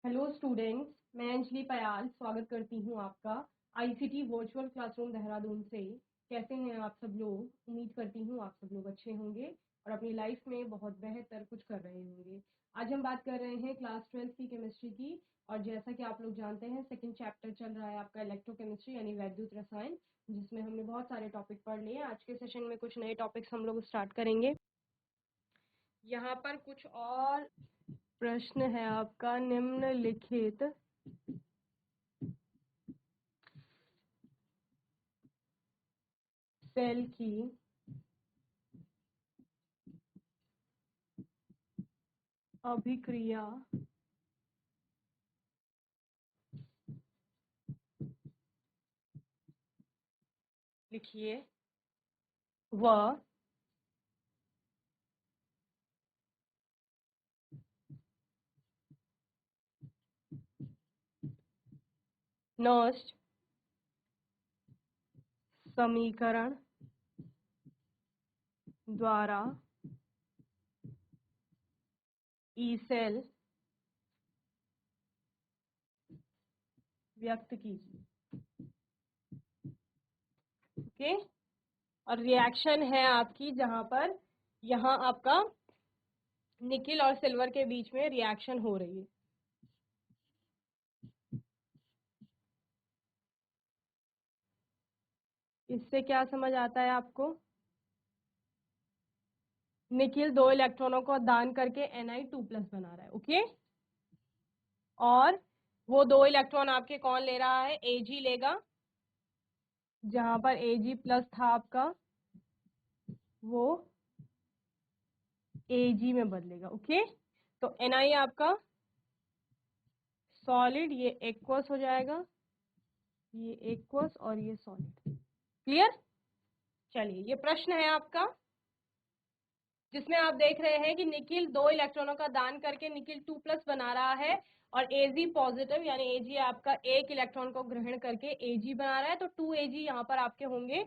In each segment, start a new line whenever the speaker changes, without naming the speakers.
Hello students, मैं अंजलि पयाल स्वागत करती हूँ आपका आईसीटी वर्चुअल क्लासरूम देहरादून से। कैसे हैं आप सब लोग? उम्मीद करती हूँ आप सब लोग अच्छे होंगे और अपनी लाइफ में बहुत बेहतर कुछ कर रहे होंगे। आज हम बात कर रहे हैं क्लास 12 की केमिस्ट्री की। और जैसा कि आप लोग जानते हैं, सेकंड चैप्टर चल रहा है आपका इलेक्ट्रोकेमिस्ट्री यानी वैद्युत रसायन, जिसमें हमने बहुत सारे टॉपिक पढ़ लिए। आज के सेशन में कुछ नए टॉपिक्स हम लोग स्टार्ट करेंगे। यहाँ पर कुछ और प्रश्न है आपका। निम्नलिखित सेल की अभिक्रिया लिखिए। वह नॉस्ट समीकरण द्वारा ई सेल व्यक्त कीजिए। ओके। और रिएक्शन है आपकी जहां पर यहाँ आपका निकिल और सिल्वर के बीच में रिएक्शन हो रही है। इससे क्या समझ आता है आपको? निकिल 2 इलेक्ट्रॉनों को दान करके Ni2+ बना रहा है। ओके। और वो 2 इलेक्ट्रॉन आपके कौन ले रहा है? Ag लेगा। जहां पर Ag+ था आपका, वो Ag में बदलेगा। ओके। तो Ni आपका सॉलिड, ये एक्वस हो जाएगा, ये एक्वस और ये सॉलिड। क्लियर? चलिए, ये प्रश्न है आपका जिसमें आप देख रहे हैं कि निकिल 2 इलेक्ट्रॉनों का दान करके निकिल 2+ बना रहा है और Ag पॉजिटिव यानी Ag आपका एक इलेक्ट्रॉन को ग्रहण करके Ag बना रहा है। तो 2Ag यहाँ पर आपके होंगे।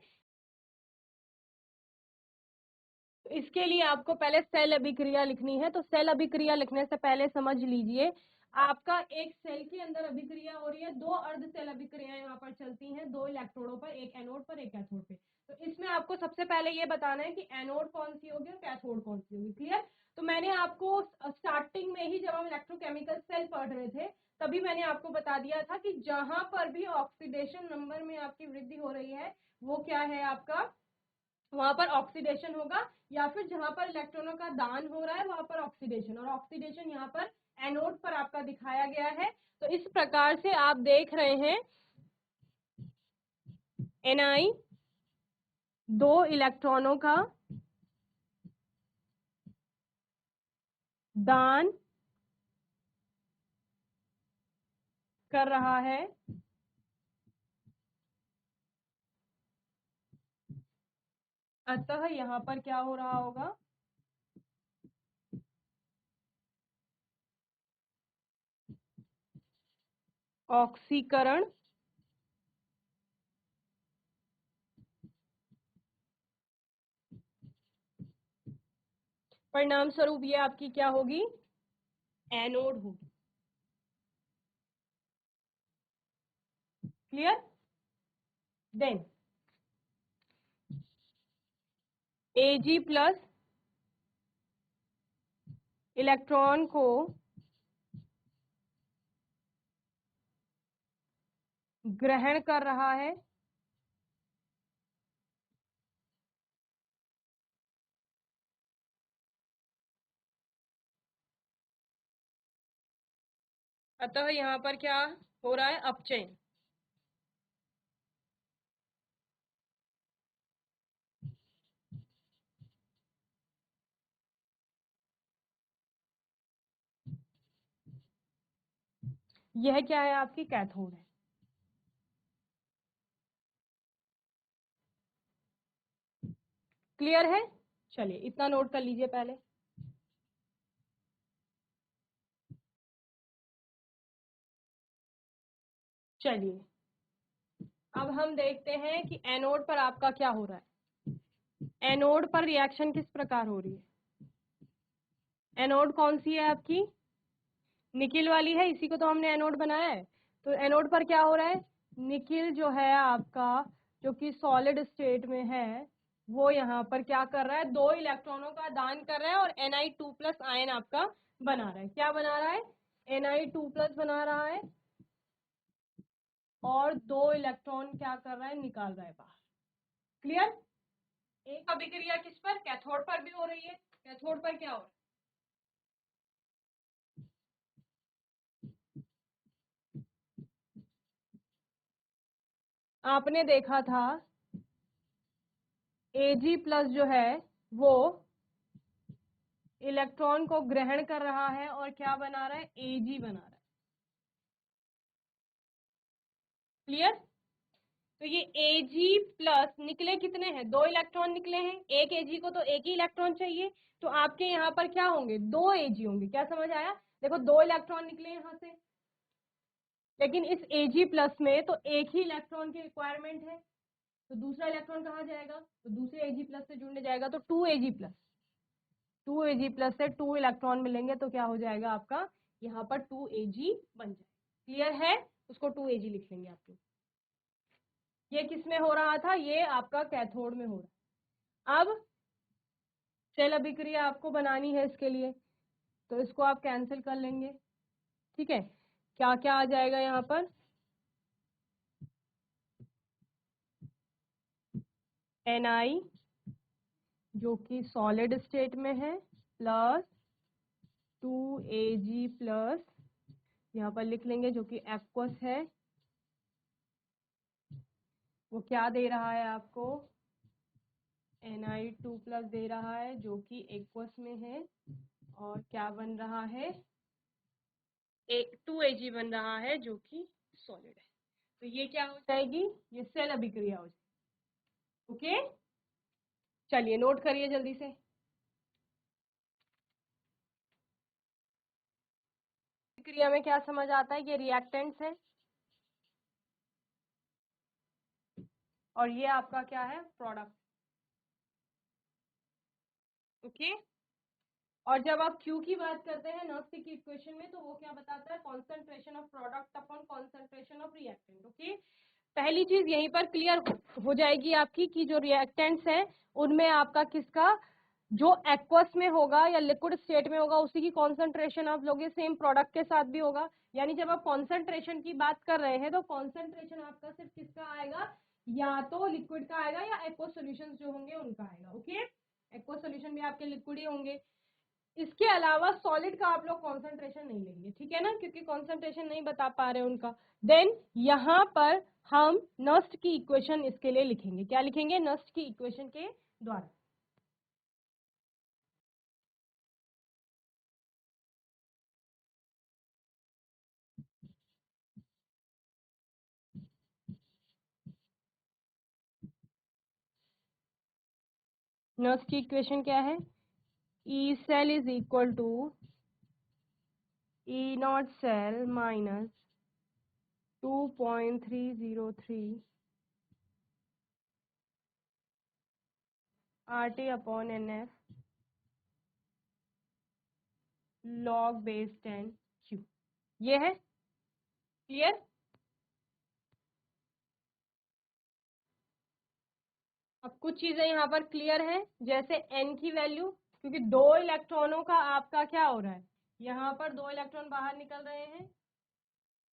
तो इसके लिए आपको पहले सेल अभिक्रिया लिखनी है। तो सेल अभिक्रिया लिखने से पहले समझ लीजिए, आपका एक सेल के अंदर अभिक्रिया हो रही है। 2 अर्ध सेल अभिक्रियाएं यहाँ पर चलती हैं, 2 इलेक्ट्रोडों पर, एक एनोड पर एक कैथोड पे। तो इसमें आपको सबसे पहले ये बताना है कि एनोड कौन सी होगी और कैथोड कौन सी होगी। क्लियर? तो मैंने आपको स्टार्टिंग में ही, जब हम इलेक्ट्रोकेमिकल सेल पढ़ रहे थे, तभी मैंने आपको बता दिया था कि जहां पर भी ऑक्सीडेशन नंबर में आपकी वृद्धि हो रही है, वो क्या है आपका, वहां पर ऑक्सीडेशन होगा। या फिर जहां पर इलेक्ट्रॉनों का दान हो रहा है वहां पर ऑक्सीडेशन, और ऑक्सीडेशन यहाँ पर एनोड पर आपका दिखाया गया है। तो इस प्रकार से आप देख रहे हैं Ni 2 इलेक्ट्रॉनों का दान कर रहा है, अतः यहाँ पर क्या हो रहा होगा? ऑक्सीकरण। परिणाम स्वरूप ये आपकी क्या होगी? एनोड होगी। क्लियर? देन Ag+ इलेक्ट्रॉन को ग्रहण कर रहा है, अतः यहाँ पर क्या हो रहा है? अपचयन। यह क्या है? आपकी कैथोड है। क्लियर है? चलिए, इतना नोट कर लीजिए पहले। चलिए, अब हम देखते हैं कि एनोड पर आपका क्या हो रहा है। एनोड पर रिएक्शन किस प्रकार हो रही है? एनोड कौन सी है आपकी? निकिल वाली है, इसी को तो हमने एनोड बनाया है। तो एनोड पर क्या हो रहा है, निकिल जो है आपका, जो कि सॉलिड स्टेट में है, वो यहाँ पर क्या कर रहा है, 2 इलेक्ट्रॉनों का दान कर रहा है और Na2+ आयन आपका बना रहा है। क्या बना रहा है, Na2+ बना रहा है और 2 इलेक्ट्रॉन क्या कर रहा है, निकाल रहा है बाहर। क्लियर। एक अभिक्रिया किस पर, कैथोड पर भी हो रही है। कैथोड पर क्या हो रहा है, आपने देखा था Ag+ जो है वो इलेक्ट्रॉन को ग्रहण कर रहा है और क्या बना रहा है, Ag बना रहा है। क्लियर। तो ये Ag+ निकले कितने हैं, 2 इलेक्ट्रॉन निकले हैं। एक Ag को तो एक ही इलेक्ट्रॉन चाहिए, तो आपके यहाँ पर क्या होंगे, 2 Ag होंगे। क्या समझ आया, देखो 2 इलेक्ट्रॉन निकले यहाँ से, लेकिन इस Ag+ में तो एक ही इलेक्ट्रॉन की रिक्वायरमेंट है, तो दूसरा इलेक्ट्रॉन कहाँ जाएगा, तो दूसरे Ag+ से जुड़ने जाएगा, तो 2Ag+। 2Ag+ से 2 इलेक्ट्रॉन मिलेंगे तो क्या हो जाएगा आपका, यहाँ पर 2Ag बन जाएगा। क्लियर है, उसको 2Ag लिख लेंगे आपको। ये किस में हो रहा था, ये आपका कैथोड में हो रहा है। अब सेल अभिक्रिया आपको बनानी है इसके लिए, तो इसको आप कैंसिल कर लेंगे। ठीक है, क्या क्या आ जाएगा यहाँ पर, Na जो कि सॉलिड स्टेट में है प्लस 2Ag+, यहाँ पर लिख लेंगे, जो कि एक्वस है। वो क्या दे रहा है आपको, Na2+ दे रहा है, जो कि एक्वस में है। और क्या बन रहा है, 2Ag बन रहा है, जो कि सॉलिड है। तो ये क्या हो जाएगी, ये सेल अभिक्रिया हो जाएगी। ओके, चलिए नोट करिए जल्दी से। अभिक्रिया में क्या समझ आता है, ये रिएक्टेंट्स है और ये आपका क्या है, प्रोडक्ट। ओके। और जब आप Q की बात करते हैं नॉस्टिक की इक्वेशन में, तो वो क्या बताता है, concentration of product upon concentration of reactant. Okay, पहली चीज यहीं पर क्लियर हो जाएगी आपकी कि जो रिएक्टेंट्स हैं उनमें आपका किसका, जो एक्वस में होगा या लिक्विड स्टेट में होगा उसी की कॉन्सेंट्रेशन आप लोगे, सेम प्रोडक्ट के साथ भी होगा। यानी जब आप कॉन्सेंट्रेशन की बात कर रहे हैं तो कॉन्सेंट्रेशन आपका सिर्फ किसका आएगा, या तो लिक्विड का आएगा या एक्वस सॉल्यूशंस जो होंगे उनका आएगा। ओके, एक्वस सॉल्यूशन भी आपके लिक्विड ही होंगे। इसके अलावा सॉलिड का आप लोग कॉन्सेंट्रेशन नहीं लेंगे, ठीक है ना, क्योंकि कॉन्सेंट्रेशन नहीं बता पा रहे उनका। देन यहाँ पर हम नस्ट की इक्वेशन इसके लिए लिखेंगे। क्या लिखेंगे, नस्ट की इक्वेशन के द्वारा। नस्ट की इक्वेशन क्या है, E cell is equal to E not cell minus 2.303 RT upon NF log base 10 Q। ये है क्लियर। अब कुछ चीजें यहाँ पर क्लियर हैं, जैसे n की वैल्यू, क्योंकि 2 इलेक्ट्रॉनों का आपका क्या हो रहा है, यहाँ पर 2 इलेक्ट्रॉन बाहर निकल रहे हैं,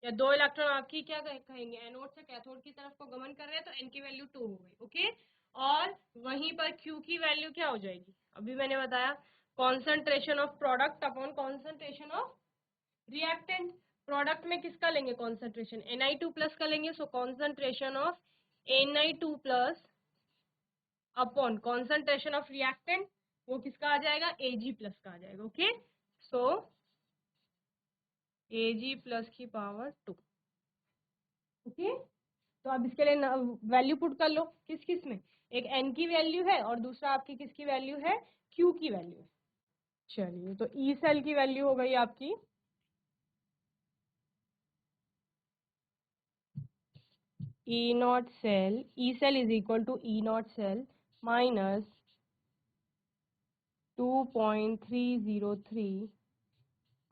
या 2 इलेक्ट्रॉन आपकी क्या कहेंगे, एनोड से कैथोड की तरफ को गमन कर रहे हैं, तो n की वैल्यू 2 हो गई। ओके, और वहीं पर q की वैल्यू क्या हो जाएगी, अभी मैंने बताया, concentration of product upon concentration of reactant. Product में किसका लेंगे कॉन्सेंट्रेशन, Na2+ का लेंगे, सो concentration of Na2+ upon concentration of reactant, वो किसका आ जाएगा, Ag+ का आ जाएगा। ओके, सो Ag+ की पावर 2। ओके, तो अब इसके लिए वैल्यू पुट कर लो, किस किस में, एक n की वैल्यू है और दूसरा आपकी किसकी वैल्यू है, q की वैल्यू है। चलिए, तो ई सेल की वैल्यू हो गई आपकी E not cell, E cell is equal to E not cell minus 2.303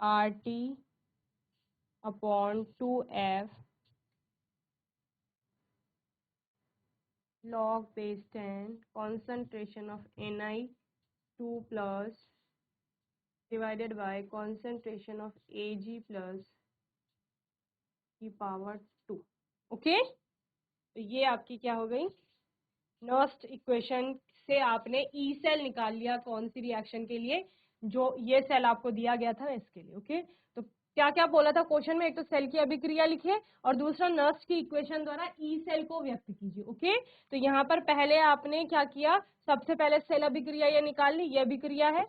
RT upon 2f log base 10 concentration of Ni2 plus divided by concentration of Ag plus की power 2। Okay, तो ये आपकी क्या हो गई, नर्स्ट इक्वेशन से आपने E cell निकाल लिया कौन सी रिएक्शन के लिए, जो ये सेल आपको दिया गया था इसके लिए। ओके, तो क्या क्या बोला था क्वेश्चन में, एक तो सेल की अभिक्रिया लिखिए और दूसरा नर्स्ट की इक्वेशन द्वारा ई सेल को व्यक्त कीजिए। ओके, तो यहाँ पर पहले आपने क्या किया, सबसे पहले सेल अभिक्रिया ये निकाल ली, ये अभिक्रिया है,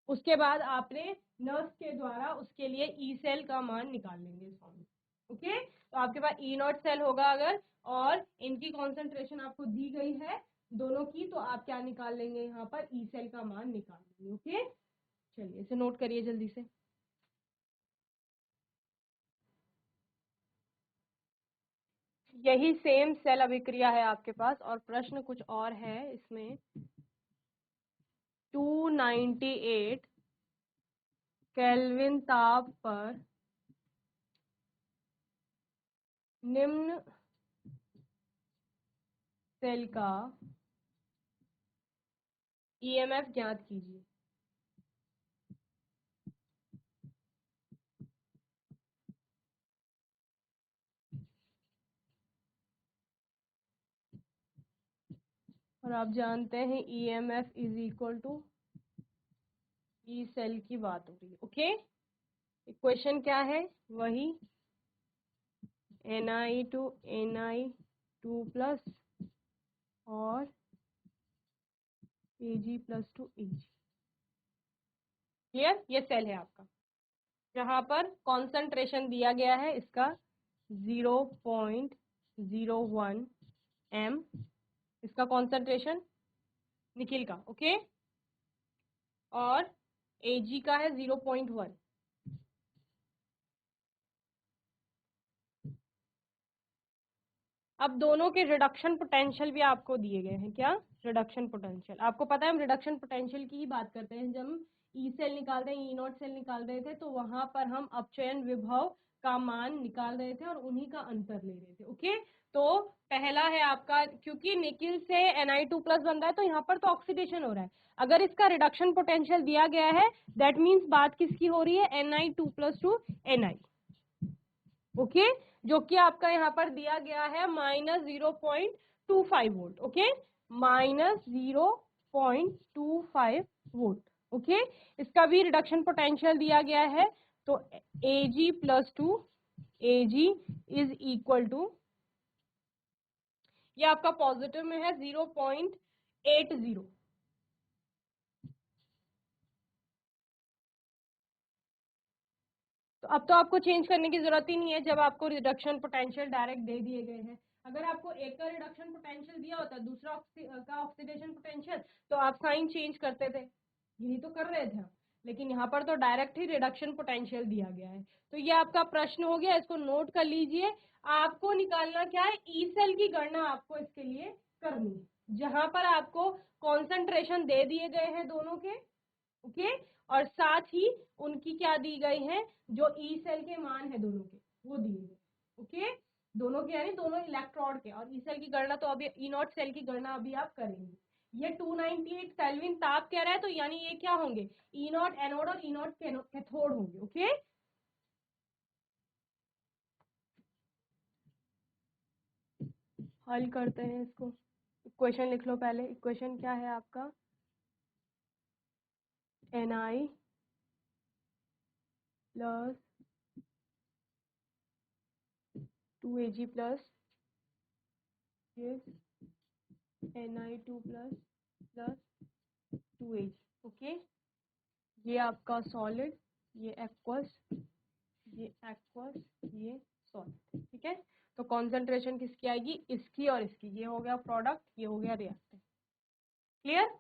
उसके बाद आपने नर्स के द्वारा उसके लिए ई सेल का मान निकाल लेंगे इस फॉर्म में। ओके, तो आपके पास ई नॉट सेल होगा अगर, और इनकी कॉन्सेंट्रेशन आपको दी गई है दोनों की, तो आप क्या निकाल लेंगे, यहाँ पर ई सेल का मान निकाल लेंगे। ओके, चलिए इसे नोट करिए जल्दी से। यही सेम सेल अभिक्रिया है आपके पास, और प्रश्न कुछ और है इसमें। 298 केल्विन ताप पर निम्न सेल का ईएमएफ ज्ञात कीजिए। और आप जानते हैं EMF is equal to E cell की बात हो रही है। ओके, इक्वेशन क्या है, वही Ni2 प्लस और Ag+2 Ag। क्लियर, ये सेल है आपका, जहां पर कॉन्सेंट्रेशन दिया गया है इसका 0.01 m, इसका कॉन्सेंट्रेशन निकिल का। ओके, और Ag का है 0.1। अब दोनों के रिडक्शन पोटेंशियल भी आपको दिए गए हैं। क्या, रिडक्शन पोटेंशियल आपको पता है, हम रिडक्शन पोटेंशियल की ही बात करते हैं। जब हम ई सेल निकाल रहे हैं, ई नॉट सेल निकाल रहे थे, तो वहां पर हम अपचयन विभव का मान निकाल रहे थे और उन्हीं का अंतर ले रहे थे। ओके, तो पहला है आपका, क्योंकि निकिल से Ni2+ बन रहा है, तो यहाँ पर तो ऑक्सीडेशन हो रहा है। अगर इसका रिडक्शन पोटेंशियल दिया गया है, दैट मीन्स बात किसकी हो रही है, Ni2+ टू Ni। ओके, जो कि आपका यहाँ पर दिया गया है -0.25 वोल्ट। Okay, -0.25 volt. ओके, इसका भी रिडक्शन पोटेंशियल दिया गया है, तो Ag+2 Ag is equal to, ये आपका पॉजिटिव में है 0.80। तो अब तो आपको चेंज करने की जरूरत ही नहीं है, जब आपको रिडक्शन पोटेंशियल डायरेक्ट दे दिए गए हैं। अगर आपको एक का रिडक्शन पोटेंशियल दिया होता, दूसरा का ऑक्सीडेशन पोटेंशियल, तो आप साइन चेंज करते थे, यही तो कर रहे थे आप। लेकिन यहाँ पर तो डायरेक्ट ही रिडक्शन पोटेंशियल दिया गया है। तो ये आपका प्रश्न हो गया, इसको नोट कर लीजिए। आपको निकालना क्या है, ई सेल की गणना आपको इसके लिए करनी है, जहां पर आपको कॉन्सेंट्रेशन दे दिए गए हैं दोनों के। ओके, और साथ ही उनकी क्या दी गई है, जो ई सेल के मान है दोनों के, वो दिए गए। ओके, दोनों के यानी दोनों इलेक्ट्रॉड के, और ई सेल की गणना तो अभी ई नॉट सेल की गणना अभी आप करेंगे। ये 298 केल्विन ताप कह रहा है, तो यानी ये क्या होंगे, ई नॉट एनोड और ई नॉट कैथोड होंगे। ओके, हल करते हैं इसको। इक्वेशन लिख लो पहले। इक्वेशन क्या है आपका, Ni plus 2Ag plus Ni2 plus 2Ag। Okay, ये आपका सॉलिड, ये एक्वस, ये एक्वस, ये सॉलिड। ठीक है, तो कॉन्सेंट्रेशन किसकी आएगी, इसकी और इसकी, ये हो गया प्रोडक्ट, ये हो गया रिएक्टेंट। क्लियर।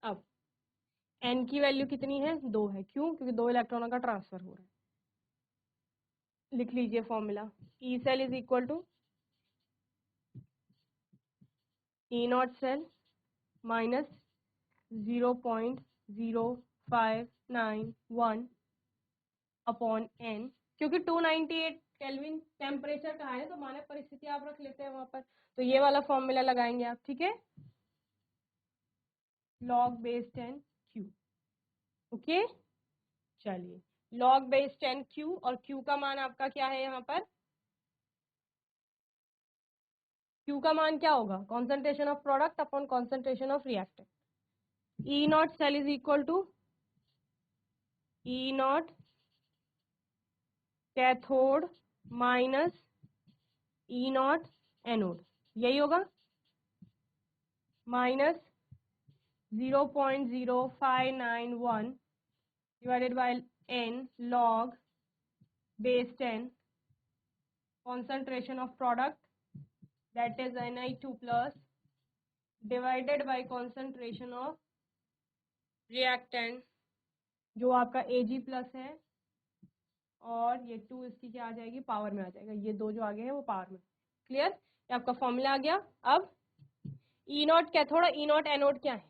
अब n की वैल्यू कितनी है, 2 है। क्यों, क्योंकि 2 इलेक्ट्रॉनों का ट्रांसफर हो रहा है। लिख लीजिए formula, E cell is equal to E not cell minus 0.0591 upon n, क्योंकि 298 केल्विन टेम्परेचर का है तो मानक परिस्थिति आप रख लेते हैं वहां पर, तो ये वाला फॉर्मूला लगाएंगे आप, ठीक है, log बेस 10 Q। ओके, चलिए log बेस 10 Q, और Q का मान आपका क्या है यहाँ पर, Q का मान क्या होगा, concentration of product upon concentration of reactant. E not cell is equal to E not cathode minus E not anode, यही होगा, minus 0.0591 divided by n log base 10 concentration of product, that is Ni2 plus, divided by concentration of reactant जो आपका Ag plus है, और ये 2 इसकी क्या आ जाएगी, पावर में आ जाएगा, ये दो जो आगे है वो पावर में। क्लियर, ये आपका फॉर्मूला आ गया। अब E नॉट कैथोड और E नॉट एनोड क्या है,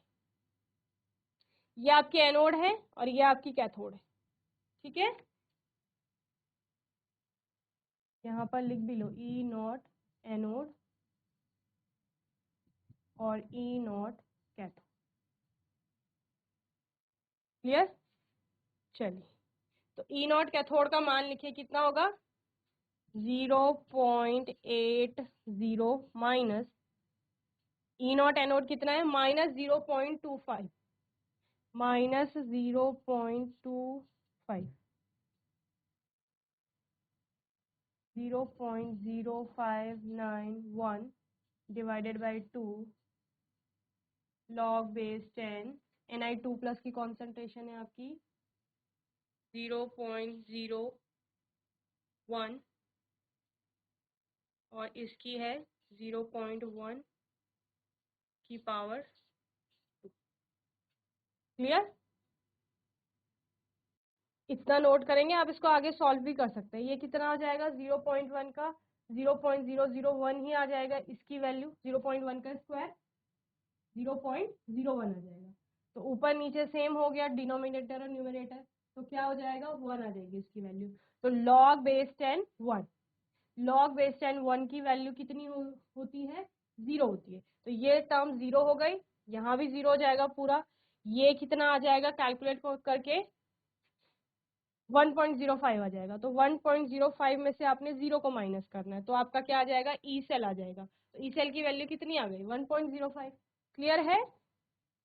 ये आपकी एनोड है और ये आपकी कैथोड है, ठीक है, यहाँ पर लिख भी लो E नॉट एनोड और E नॉट कैथोड। क्लियर, चलिए, तो E नॉट कैथोड का मान लिखिए, कितना होगा 0.80 माइनस E नॉट एनोड कितना है, minus 0.25, minus 0.25, 0.0591 divided by 2 log base 10, Ni2 plus की कॉन्सेंट्रेशन है आपकी 0.01 और इसकी है 0.1 की पावर 2। क्लियर, इतना नोट करेंगे, आप इसको आगे सॉल्व भी कर सकते हैं। ये कितना आ जाएगा, 0.1 का 0.001 ही आ जाएगा, इसकी वैल्यू 0.1 का स्क्वायर 0.01 आ जाएगा, तो ऊपर नीचे सेम हो गया, डिनोमिनेटर और न्यूमरेटर, तो क्या हो जाएगा 1 आ जाएगी इसकी वैल्यू। तो log बेस 10 1, log बेस 10 1 की वैल्यू कितनी होती है, 0 होती है, तो ये टर्म 0 हो गई, यहाँ भी 0 हो जाएगा पूरा, ये कितना आ जाएगा कैलकुलेट करके 1.05 आ जाएगा, तो 1.05 में से आपने 0 को माइनस करना है, तो आपका क्या आ जाएगा, ई सेल आ जाएगा, तो ई सेल की वैल्यू कितनी आ गई 1.05। क्लियर है,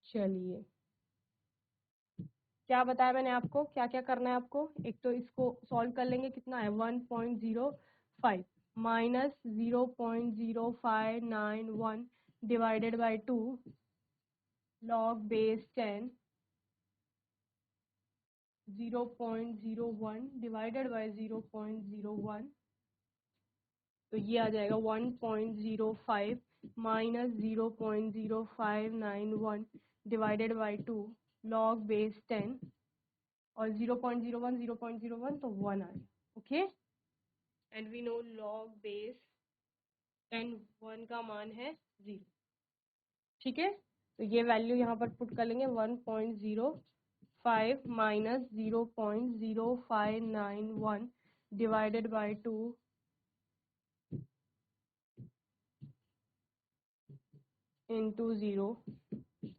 चलिए, क्या बताया मैंने आपको, क्या क्या करना है आपको, एक तो इसको सॉल्व कर लेंगे, कितना है 1.05 minus 0.0591 divided by 2 log base 10 0.01 divided by 0.01, तो ये आ जाएगा 1.05 minus 0.0591 divided by 2 log base 10, और 0.01 तो 1 आ गया। Okay, and we know log base 10 1 का मान है 0, ठीक है, तो ये वैल्यू यहाँ पर पुट कर लेंगे 1.05 minus 0.0591 divided by 2 into 0,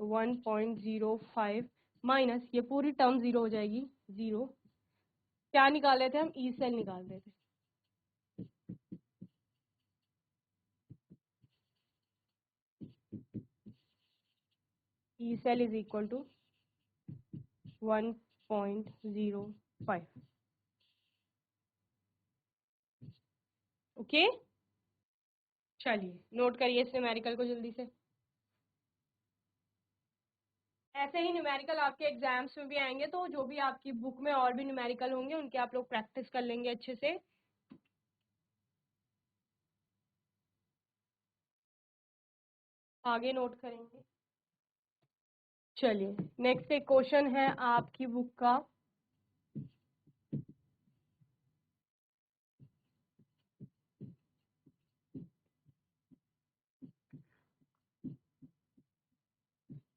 1.05 minus ये पूरी टर्म 0 हो जाएगी, 0, क्या निकाल रहे थे हम, ई सेल निकाल रहे थे, E cell is equal to 1.05। Okay, चलिए नोट करिए इस न्यूमेरिकल को जल्दी से। ऐसे ही न्यूमेरिकल आपके एग्जाम्स में भी आएंगे, तो जो भी आपकी बुक में और भी न्यूमेरिकल होंगे उनके आप लोग प्रैक्टिस कर लेंगे अच्छे से। आगे नोट करेंगे। चलिए, नेक्स्ट एक क्वेश्चन है आपकी बुक का,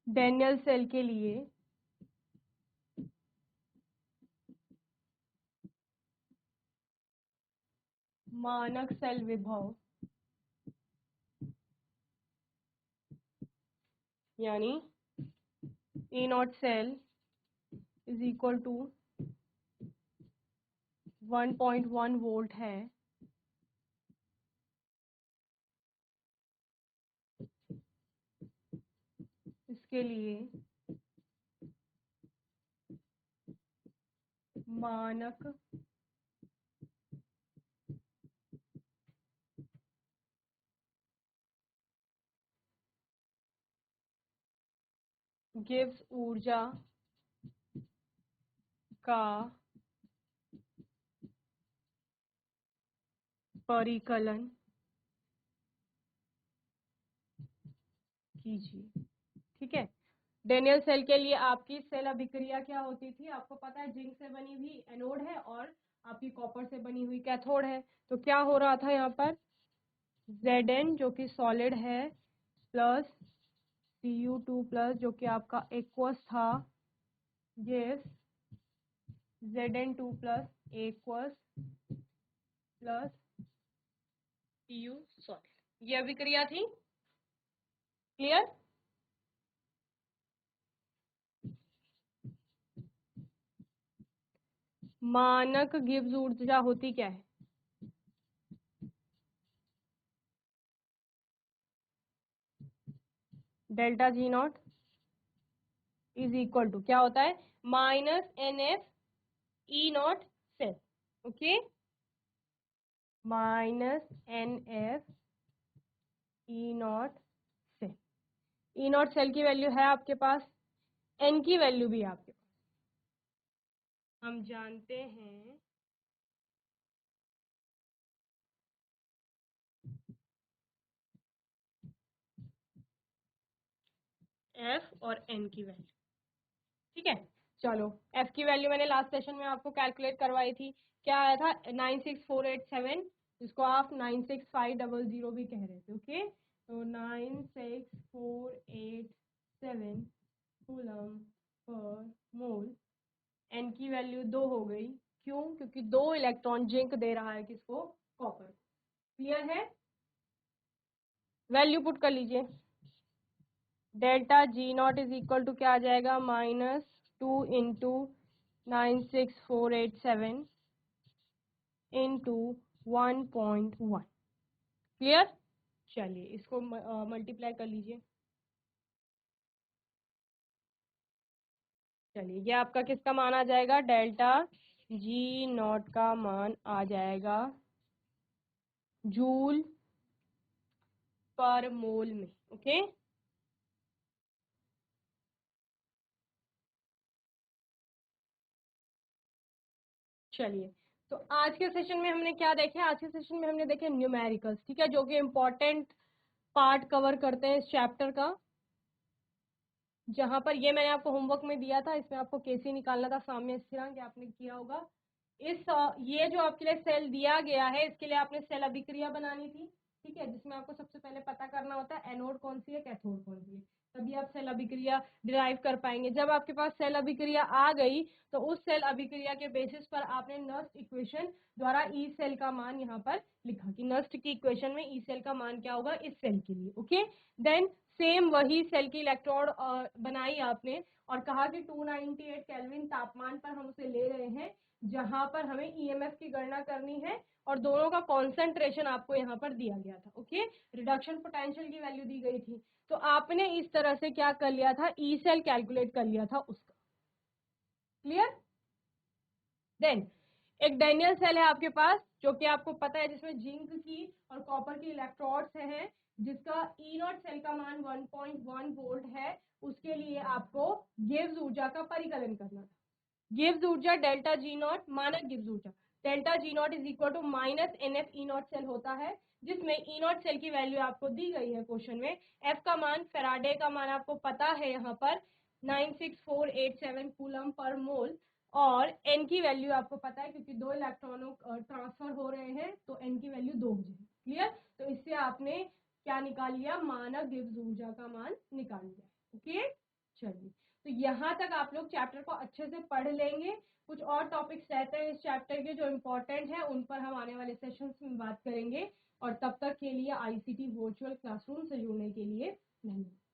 डैनियल सेल के लिए मानक सेल विभव यानी E not cell is equal to 1.1 volt है। इसके लिए मानक गिव्स ऊर्जा का परिकलन कीजिए। ठीक है, डेनियल सेल के लिए आपकी सेल अभिक्रिया क्या होती थी, आपको पता है जिंक से बनी हुई एनोड है और आपकी कॉपर से बनी हुई कैथोड है। तो क्या हो रहा था यहाँ पर, Zn जो कि सॉलिड है प्लस Cu2 प्लस जो कि आपका एक्वस था, gives Zn2 plus aqueous plus Cu solid. ये अभिक्रिया थी, क्लियर। मानक गिब्स ऊर्जा होती क्या है, delta G not is equal to क्या होता है, minus NF E not cell. Okay, minus NF E not cell. E not cell की वैल्यू है आपके पास, N की वैल्यू भी है आपके पास। हम जानते हैं F और N की वैल्यू। ठीक है, चलो F की वैल्यू मैंने लास्ट सेशन में आपको कैलकुलेट करवाई थी, क्या आया था 96487, जिसको आप 96500 भी कह रहे थे। ओके, तो 96487 कूलम पर मोल। N की वैल्यू 2 हो गई, क्यों, क्योंकि 2 इलेक्ट्रॉन जिंक दे रहा है किसको, कॉपर। क्लियर है, वैल्यू पुट कर लीजिए। Delta G not is equal to क्या आ जाएगा, -2 इंटू 96487 इंटू 1.1। क्लियर, चलिए इसको मल्टीप्लाई कर लीजिए। चलिए ये आपका किसका मान आ जाएगा, डेल्टा जी नॉट का मान आ जाएगा जूल पर मोल में। ओके, चलिए तो आज के सेशन में हमने क्या देखे, आज के सेशन में हमने देखे न्यूमेरिकल्स। ठीक है, जो कि इम्पोर्टेंट पार्ट कवर करते हैं इस चैप्टर का, जहां पर ये मैंने आपको होमवर्क में दिया था, इसमें आपको कैसे निकालना था साम्य स्थिरांक, आपने किया होगा। ये जो आपके लिए सेल दिया गया है, इसके लिए आपने सेल अभिक्रिया बनानी थी। ठीक है, जिसमें आपको सबसे पहले पता करना होता है एनोड कौन सी है, कैथोड कौन सी है, तभी आप सेल अभिक्रिया डिराइव कर पाएंगे। जब आपके पास सेल अभिक्रिया आ गई, तो उस सेल अभिक्रिया के बेसिस पर आपने नस्ट इक्वेशन द्वारा ई सेल का मान यहाँ पर लिखा कि नस्ट की इक्वेशन में ई सेल का मान क्या होगा इस सेल के लिए। ओके, देन सेम वही सेल की इलेक्ट्रोड बनाई आपने और कहा कि 298 केल्विन तापमान पर हम उसे ले रहे हैं, जहां पर हमें ईएमएफ की गणना करनी है और दोनों का कॉन्सेंट्रेशन आपको यहाँ पर दिया गया था। ओके, रिडक्शन पोटेंशियल की वैल्यू दी गई थी, तो आपने इस तरह से क्या कर लिया था, ई सेल कैलकुलेट कर लिया था उसका। क्लियर, देन एक डेनियल सेल है आपके पास, जो कि आपको पता है जिसमें जिंक की और कॉपर की इलेक्ट्रोड्स हैं, जिसका ई नॉट सेल का मान 1.1 वोल्ट है। उसके लिए आपको गिब्स ऊर्जा का परिकलन करना था। गिब्स ऊर्जा डेल्टा जी नॉट, मानक गिब्स ऊर्जा delta G not is equal to minus NF E not cell होता है, जिसमें ई नॉट सेल की वैल्यू आपको दी गई है क्वेश्चन में। एफ का मान, फैराडे का मान आपको पता है यहाँ पर 96487 कूलम पर मोल, और एन की वैल्यू आपको पता है क्योंकि 2 इलेक्ट्रॉनों ट्रांसफर हो रहे हैं, तो एन की वैल्यू 2 हो जाएगी। क्लियर, तो इससे आपने क्या निकाल लिया, मानक गिब्स ऊर्जा का मान निकाल लिया। ओके, चलिए तो यहाँ तक आप लोग चैप्टर को अच्छे से पढ़ लेंगे। कुछ और टॉपिक्स रहते हैं इस चैप्टर के जो इम्पोर्टेंट है, उन पर हम आने वाले सेशंस में बात करेंगे। और तब तक के लिए आईसीटी वर्चुअल क्लासरूम से जुड़ने के लिए धन्यवाद।